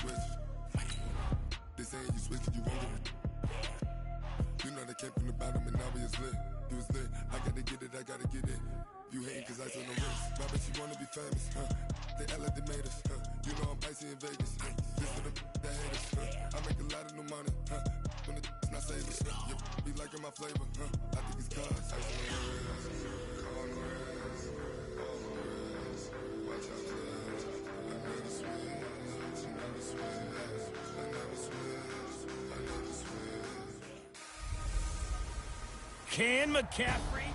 switch. They saying you switch and you won't get it. You know they came from the bottom and now we is lit. You was lit, I gotta get it, I gotta get it. You hating cause ice on the wrist. My bitch, you wanna be famous, huh? They act like they made us, huh? You know I'm icy in Vegas, huh? This for the that hate us, huh? I make a lot of new money, huh? When it's not savers, you be liking my flavor, huh? I think it's cause ice on the wrist. On the wrist, on the wrist. Watch out for that. I never switch, I never switch, I never switch, I never switch. Can McCaffrey?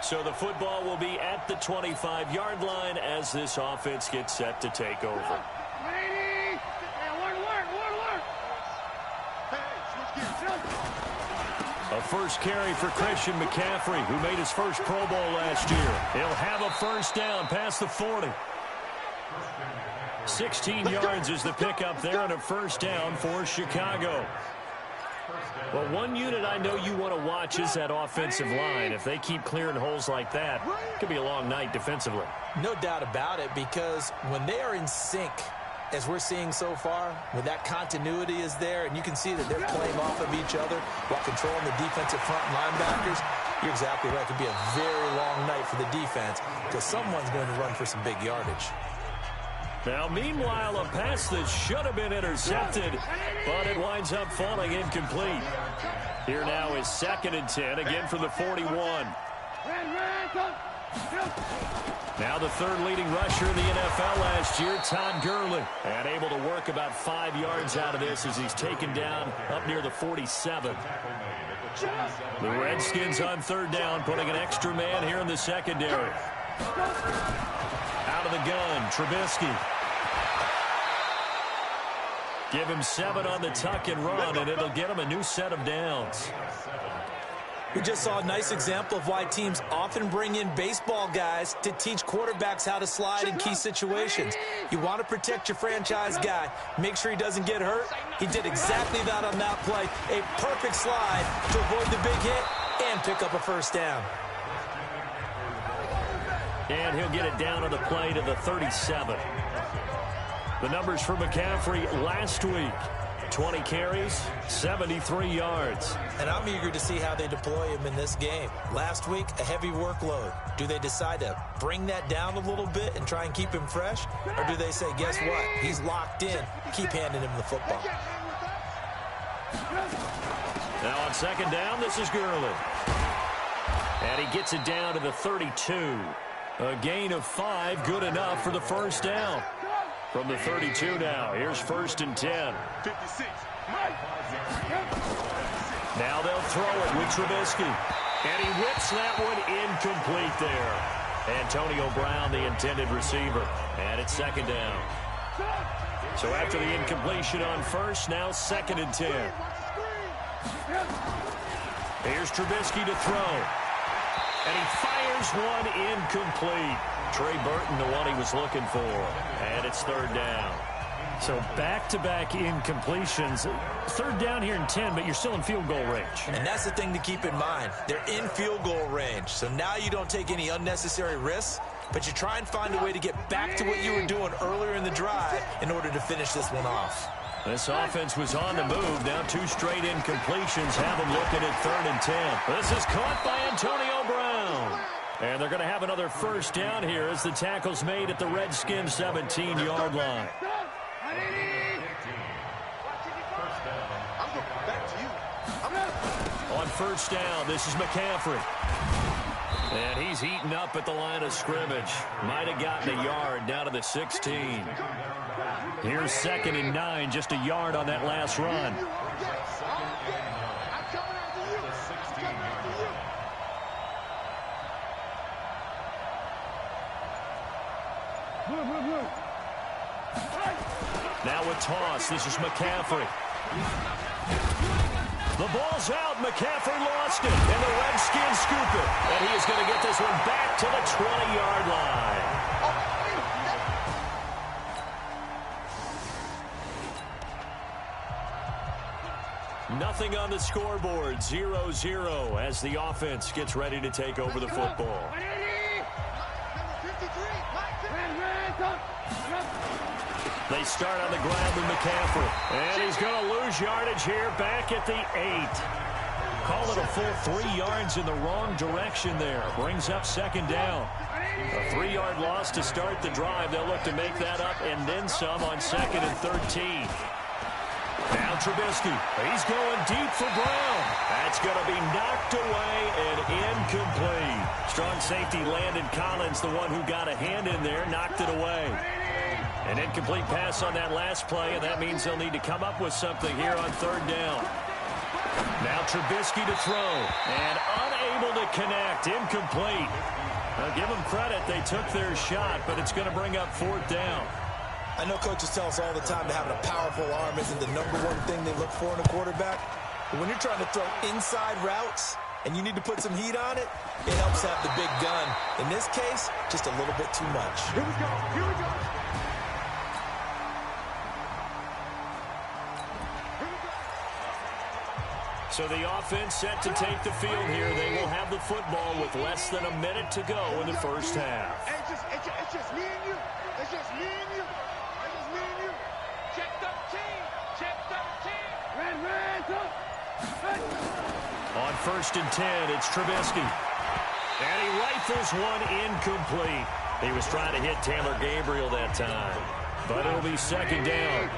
So the football will be at the 25-yard line as this offense gets set to take over. A first carry for Christian McCaffrey, who made his first Pro Bowl last year. He'll have a first down past the 40. 16 yards is the pickup there and a first down for Chicago. Well, one unit I know you want to watch is that offensive line. If they keep clearing holes like that, it could be a long night defensively. No doubt about it, because when they are in sync, as we're seeing so far, when that continuity is there, and you can see that they're playing off of each other while controlling the defensive front linebackers, you're exactly right. It could be a very long night for the defense because someone's going to run for some big yardage. Now, meanwhile, a pass that should have been intercepted, but it winds up falling incomplete. Here now is 2nd and 10, again from the 41. Now the third leading rusher in the NFL last year, Todd Gurley, and able to work about 5 yards out of this as he's taken down up near the 47. The Redskins on third down, putting an extra man here in the secondary. Out of the gun, Trubisky. Give him 7 on the tuck and run, and it'll get him a new set of downs. We just saw a nice example of why teams often bring in baseball guys to teach quarterbacks how to slide in key situations. You want to protect your franchise guy. Make sure he doesn't get hurt. He did exactly that on that play. A perfect slide to avoid the big hit and pick up a first down. And he'll get it down on the play to the 37. The numbers for McCaffrey last week. 20 carries, 73 yards. And I'm eager to see how they deploy him in this game. Last week, a heavy workload. Do they decide to bring that down a little bit and try and keep him fresh? Or do they say, guess what? He's locked in. Keep handing him the football. Now on second down, this is Gurley. And he gets it down to the 32. A gain of 5, good enough for the first down. From the 32 now, here's 1st and 10. 56. Now they'll throw it with Trubisky. And he whips that one incomplete there. Antonio Brown, the intended receiver. And it's 2nd down. So after the incompletion on first, now 2nd and 10. Here's Trubisky to throw. And he fires one incomplete. Trey Burton, the one he was looking for. And it's 3rd down. So back-to-back incompletions. 3rd down here in 10, but you're still in field goal range. And that's the thing to keep in mind. They're in field goal range. So now you don't take any unnecessary risks, but you try and find a way to get back to what you were doing earlier in the drive in order to finish this one off. This offense was on the move. Now 2 straight incompletions have them looking at 3rd and 10. This is caught by Antonio Brown. And they're going to have another first down here as the tackle's made at the Redskins 17-yard line. On first down, this is McCaffrey. And he's heating up at the line of scrimmage. Might have gotten a yard down to the 16. Here's 2nd and 9, just a yard on that last run. Now a toss. This is McCaffrey. The ball's out. McCaffrey lost it. And the Redskins scoop it. And he is going to get this one back to the 20-yard line. Nothing on the scoreboard, 0-0 as the offense gets ready to take over the football. They start on the ground with McCaffrey. And he's going to lose yardage here back at the 8. Call it a full 3 yards in the wrong direction there. Brings up second down. A 3-yard loss to start the drive. They'll look to make that up and then some on 2nd and 13. Now Trubisky. He's going deep for Brown. That's going to be knocked away and incomplete. Strong safety Landon Collins, the one who got a hand in there, knocked it away. An incomplete pass on that last play, and that means they'll need to come up with something here on 3rd down. Now Trubisky to throw, and unable to connect, incomplete. Now give them credit, they took their shot, but it's going to bring up 4th down. I know coaches tell us all the time that having a powerful arm isn't the #1 thing they look for in a quarterback. But when you're trying to throw inside routes and you need to put some heat on it, it helps have the big gun. In this case, just a little bit too much. Here we go. Here we go. So the offense set to take the field here. They will have the football with less than a minute to go in the first half. It's just me and you. It's just me and you. It's just me and you. Check 13. Check 13. Red, On 1st and 10, it's Trubisky. And he rifles one incomplete. He was trying to hit Taylor Gabriel that time. But it'll be 2nd down.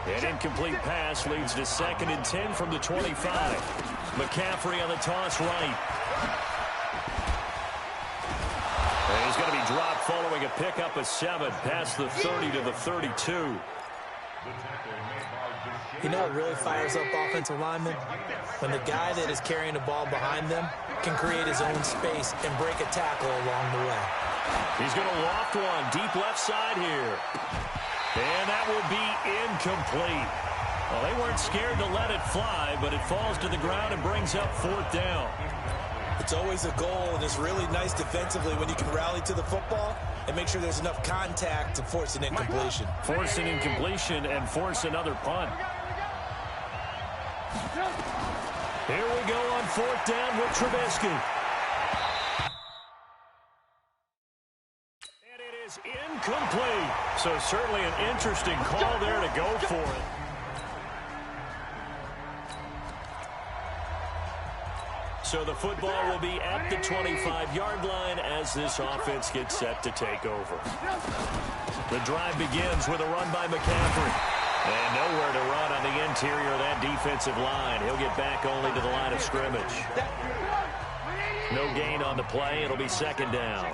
An incomplete pass leads to 2nd and 10 from the 25. McCaffrey on the toss right. And he's going to be dropped following a pickup of 7 past the 30 to the 32. You know what really fires up offensive linemen? When the guy that is carrying the ball behind them can create his own space and break a tackle along the way. He's going to loft one deep left side here. And that will be incomplete. Well, they weren't scared to let it fly, but it falls to the ground and brings up 4th down. It's always a goal, and it's really nice defensively when you can rally to the football and make sure there's enough contact to force an incompletion. Force an incompletion and force another punt. Here we go on 4th down with Trubisky. And it is incomplete. So certainly an interesting call there to go for it. So the football will be at the 25-yard line as this offense gets set to take over. The drive begins with a run by McCaffrey. And nowhere to run on the interior of that defensive line. He'll get back only to the line of scrimmage. No gain on the play. It'll be 2nd down.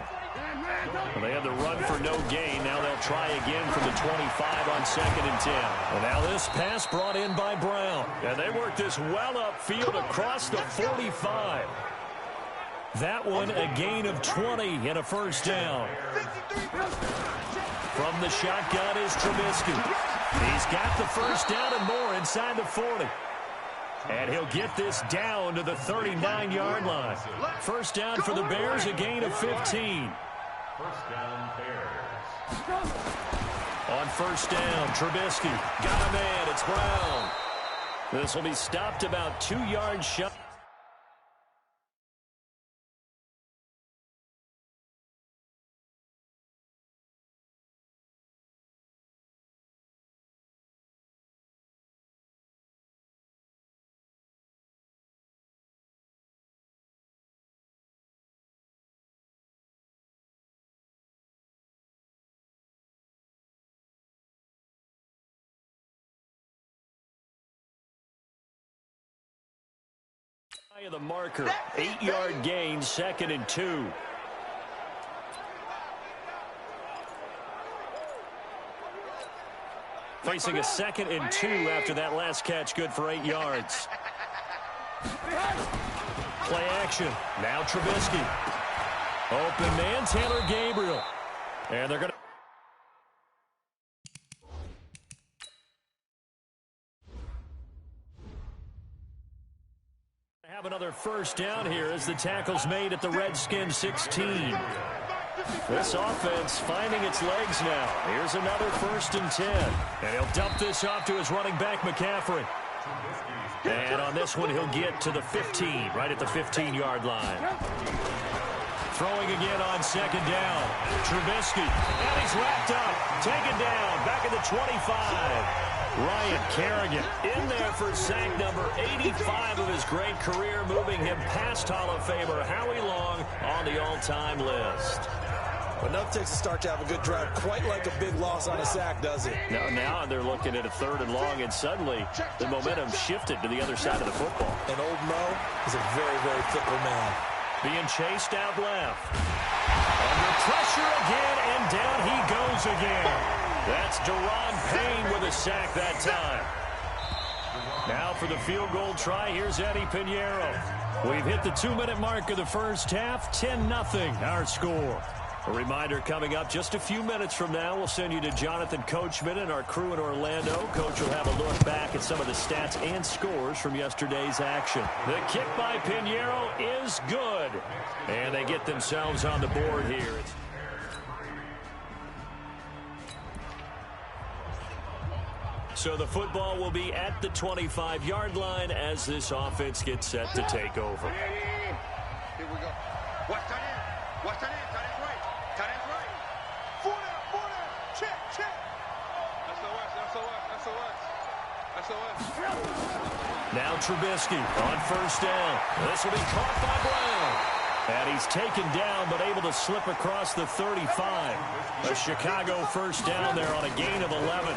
Well, they had the run for no gain. Now they'll try again from the 25 on 2nd and 10. Well, now this pass brought in by Brown. And they work this well upfield across the 45. That one a gain of 20 and a 1st down. From the shotgun is Trubisky. He's got the 1st down and more inside the 40. And he'll get this down to the 39-yard line. 1st down for the Bears, a gain of 15. 1st down, Bears. On 1st down, Trubisky got a man. It's Brown. This will be stopped about 2 yards shy. Of the marker, 8-yard gain, 2nd and 2. Facing a 2nd and 2 after that last catch, good for 8 yards. Play action. Now Trubisky. Open man, Taylor Gabriel. And they're going to have another 1st down here as the tackle's made at the Redskins 16. This offense finding its legs now. Here's another 1st and 10. And he'll dump this off to his running back, McCaffrey. And on this one, he'll get to the 15, right at the 15-yard line. Throwing again on second down. Trubisky, and he's wrapped up. Taken down, back at the 25. Ryan Kerrigan in there for sack number 85 of his great career, moving him past Hall of Famer Howie Long on the all-time list. Enough takes to start to have a good drive, quite like a big loss on a sack, does it? Now they're looking at a 3rd and long, and suddenly the momentum shifted to the other side of the football. And old Mo is a very, very fickle man. Being chased out left. Under pressure again, and down he goes again. That's Deron Payne with a sack that time. Now for the field goal try, here's Eddie Pinheiro. We've hit the 2-minute mark of the first half, 10-0 our score. A reminder coming up just a few minutes from now, we'll send you to Jonathan Coachman and our crew in Orlando. Coach will have a look back at some of the stats and scores from yesterday's action. The kick by Pinheiro is good. And they get themselves on the board here. So the football will be at the 25-yard line as this offense gets set to take over. Here we go. Watch that in. Watch that in. That is right. That is right. 4 down. Check. SOS. Now Trubisky on first down. This will be caught by Brown. And he's taken down but able to slip across the 35. A Chicago first down there on a gain of 11.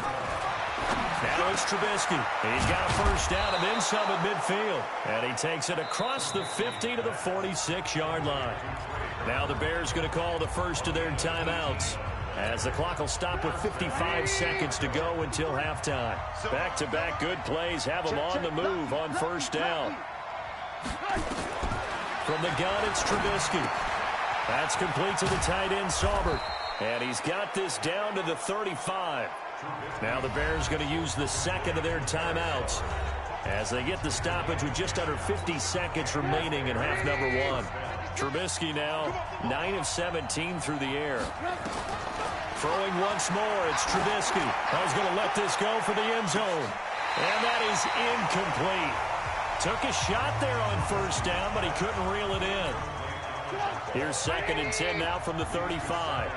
Now it's Trubisky. He's got a first down and then some at midfield. And he takes it across the 50 to the 46-yard line. Now the Bears going to call the first of their timeouts, as the clock will stop with 55 seconds to go until halftime. Back-to-back good plays have them on the move on first down. From the gun, it's Trubisky. That's complete to the tight end, Saubert. And he's got this down to the 35. Now the Bears going to use the second of their timeouts as they get the stoppage with just under 50 seconds remaining in half number 1. Trubisky now 9 of 17 through the air. Throwing once more, it's Trubisky. He's going to let this go for the end zone. And that is incomplete. Took a shot there on first down, but he couldn't reel it in. Here's 2nd and 10 now from the 35.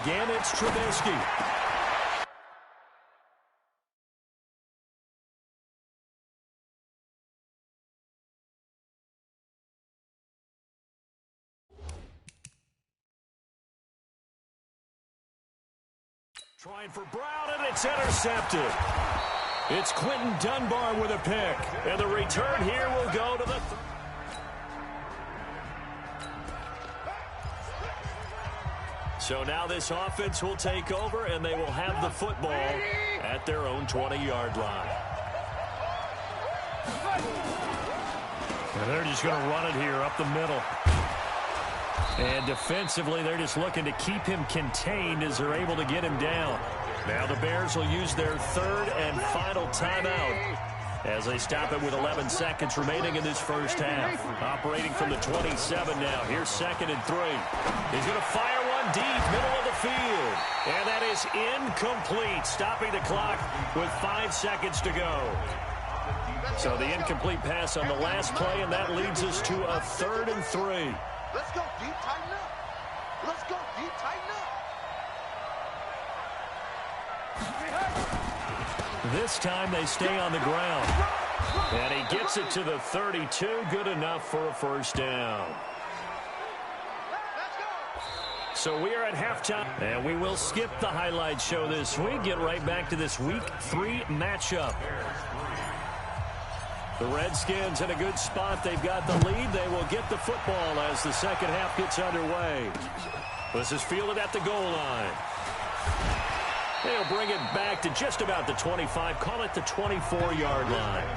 Again, it's Trubisky. Trying for Brown, and it's intercepted. It's Quentin Dunbar with a pick. And the return here will go to the... So now this offense will take over, and they will have the football at their own 20-yard line. And they're just going to run it here up the middle. And defensively, they're just looking to keep him contained as they're able to get him down. Now the Bears will use their 3rd and final timeout as they stop it with 11 seconds remaining in this first half. Operating from the 27 now. Here's 2nd and 3. He's going to fire one deep, middle of the field. And that is incomplete, stopping the clock with 5 seconds to go. So the incomplete pass on the last play, and that leads us to a 3rd and 3. Let's go deep, tighten up. Let's go deep, tighten up. This time they stay on the ground. And he gets it to the 32. Good enough for a first down. So we are at halftime. And we will skip the highlight show this week. Get right back to this Week 3 matchup. The Redskins in a good spot. They've got the lead. They will get the football as the second half gets underway. This is fielded at the goal line. They'll bring it back to just about the 25. Call it the 24-yard line.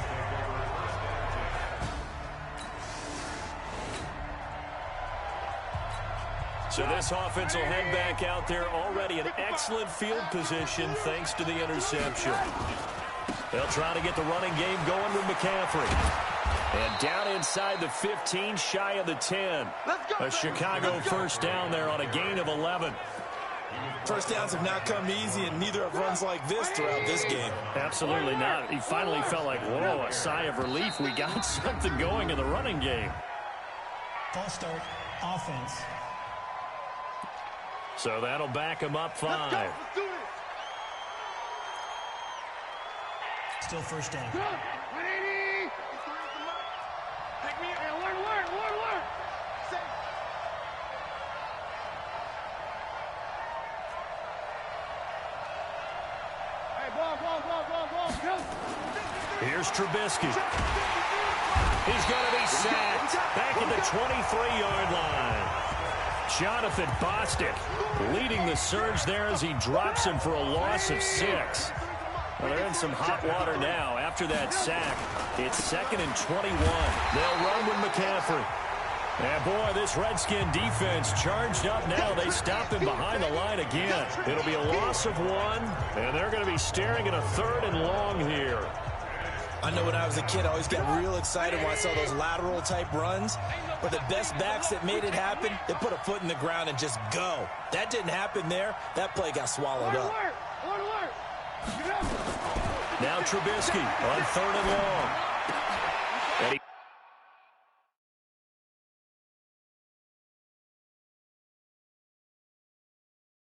So this offense will head back out there already in excellent field position thanks to the interception. They'll try to get the running game going with McCaffrey. And down inside the 15, shy of the 10. A Chicago first down there on a gain of 11. First downs have not come easy, and neither have runs like this throughout this game. Absolutely not. He finally felt like, whoa, a sigh of relief. We got something going in the running game. False start, offense. So that'll back him up 5. Let's do it. Still first down. 180. Take me. Hey, work. Safe. Hey, ball. Here's Trubisky. He's going to be sacked back at the 23-yard line. Jonathan Bostic leading the surge there as he drops him for a loss of 6. Well, they're in some hot water now. After that sack, it's 2nd and 21. They'll run with McCaffrey. And, boy, this Redskin defense charged up now. They stop him behind the line again. It'll be a loss of 1, and they're going to be staring at a 3rd and long here. I know when I was a kid, I always got real excited when I saw those lateral-type runs. But the best backs that made it happen, they put a foot in the ground and just go. That didn't happen there. That play got swallowed up. Now Trubisky on 3rd and long.